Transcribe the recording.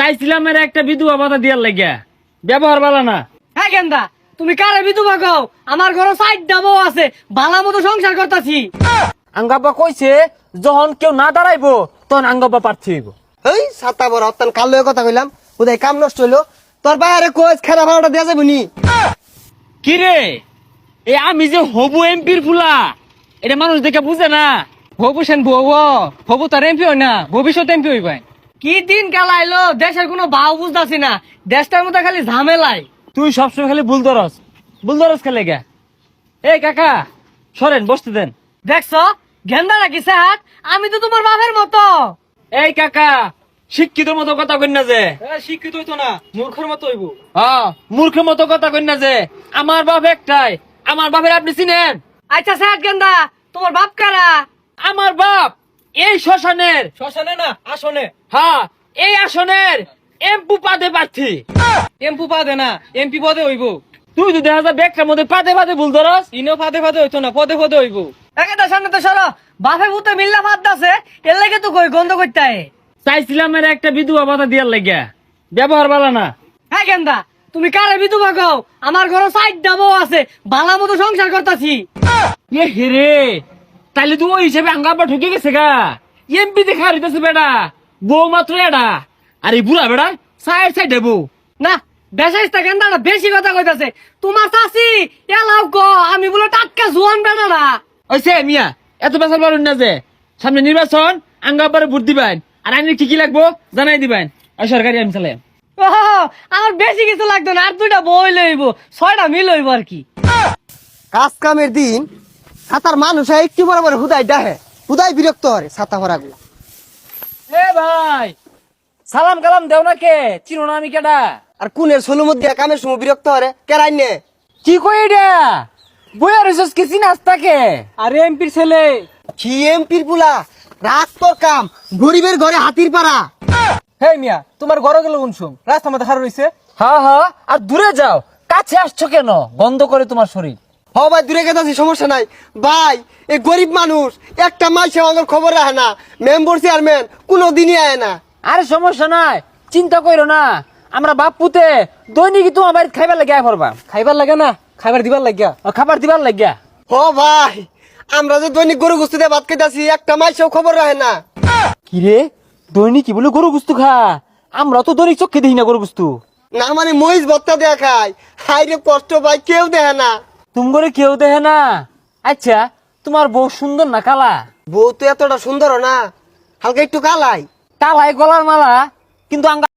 চাইছিলাম এর একটা বিধবা ভাতা দিয়ার লাগিয়া, ব্যবহার ভালো না। হ্যাঁ গেন্দা, তুমি কারে বিধবা কও? আমার ঘরে সাইড ডাবো আছে, ভালো মতো সংসার করতাছি। আঙ্গাব্বা কইছে যখন কেউ না দাঁড়াইবো তখন আঙ্গাব্বা প্রার্থী হইব। এই সাতা বড় অত্যান কাল লয়ে কথা কইলাম, উদয় কাম নষ্ট হইলো। তোর বাইরে কোচ খেলা ভাড়াটা দেওয়া যাবে নি? কি রে, এ আমি যে হবু এমপির ফুলা, এটা মানুষ দেখে বুঝে না। হবু সেন বউ, হবু তার এমপি হয় না, ভবিষ্যৎ এমপি হইবে। কি দিন কালাইলো, দেশের কোনো ভাও বুঝতাছি না, দেশটার মধ্যে খালি ঝামেলাই। তুই সবসময় খালি ভুল দরস খেলে গা। এই কাকা সরেন, বসতে দেন। দেখছো গেন্দা নাকি স্যার? আমি তো তোমার বাপের মতো। এই কাকা, শিক্ষিত মতো কথা কই না যে। শিক্ষিত হইতো না, মূর্খের মতো হইব। হ্যাঁ, মূর্খের মতো কথা কই না যে। আমার বাপ একটাই, আমার বাপের আপনি চিনেন? আচ্ছা স্যার গেন্দা, তোমার বাপ কারা? আমার বাপ এই শ্মশানের, শ্মশানে না, আসনে। হ্যাঁ এই আসনের এমপি পাদে প্রার্থী। এমপি পদে না, এমপি পদে হইব। তুই তো দেখা যায় ব্যাগটার মধ্যে পাদে ভুল ধরস। ইনো ফাদে ফাদে হইতো না, পদে পদে হইব। একেটা সামনে তো সরো, বাপে ভূতে মিল্লা ফাদ দাসে, এর লাগে তো কই গন্ধ করতে হয়। চাইছিলাম এর একটা বিধবা ভাতা দিয়ার লাগিয়া, ব্যবহার ভালো না। হ্যাঁ গেন্দা, তুমি কারে বিধবা কও? আমার ঘরে সাইড ডাবো আছে, ভালো মতো সংসার করতাছি। এ হেরে, তাইলে তুই ওই হিসেবে আঙ্গাব্বা ঠকে গেছে গা। এমপি দেখা হইতেছে বেড়া, বউ মাত্র এডা, আর এই বুড়া বেড়া সাইড বউ। না, বেশাইস্তা গেন্দাটা বেশি কথা কইতাছে। তোমার চাচি এলাও ক, আমি বলে টাটকা জোয়ান বেড়ারা। ওইসে মিয়া, এত বেসাল পারুন না যে। সামনে নির্বাচন, আঙ্গাব্বারে ভোট দিবেন, আর আইনের কি কি লাগবো জানাই দিবেন। ওই সরকারি আমি চালাম। আমার বেশি কিছু লাগতো না, আর দুইটা বই লইব, 6টা মিল হইব আর কি। কাজ কামের দিন সাতার মানুষ একটু বড় বড় হুদাই ডাহে, হুদাই বিরক্ত হরে ছাতা ভরা গুলা। এ ভাই, সালাম কালাম দেও না কে? চিনো না আমি কেডা? আর কুনের সোলো মধ্যে কামের সময় বিরক্ত হরে কেরাই নে। কি কই এটা? বইয়া রইছস কি চিনাস তাকে? আরে এমপির ছেলে। কি এমপির পুলা, রাত তোর কাম, গরিবের ঘরে হাতির পাড়া। হে মিয়া, তোমার ঘরে গেল উনসুম, রাস্তা মধ্যে হার রইছে। হ্যাঁ হ্যাঁ, আর দূরে যাও, কাছে আসছো কেন? বন্ধ করে তোমার শরীর। হ ভাই দূরে গেছে সমস্যা নাই ভাই, এই গরিব মানুষ একটা মাসে আমার খবর রাখে না, মেম্বার চেয়ারম্যান কোনোদিনই আয় না। আরে সমস্যা নাই, চিন্তা করো না। আমরা বাপ পুতে দৈনিক তোমার বাড়িতে খাইবার লাগে আয় পড়বা। খাইবার লাগে না, খাইবার দিবার লাগিয়া। খাবার দিবার লাগিয়া। হ ভাই, আমরা যে দৈনিক গরু গুস্তি দিয়ে ভাত খাইতেছি, একটা মাসেও খবর রাখে না। কি রে, দৈনিক কি বলে গরু গুস্তু খা? আমরা তো দৈনিক চোখে দেখি না গরু গুস্তু। না মানে মহিষ ভত্তা দেয়া খায়, হাই রে কষ্ট ভাই, কেউ দেখে না। তুমি করে কেউ দেখে না? আচ্ছা, তোমার বউ সুন্দর না কালা? বউ তো এতটা সুন্দর না, হালকা একটু কালাই। কালাই গলার মালা, কিন্তু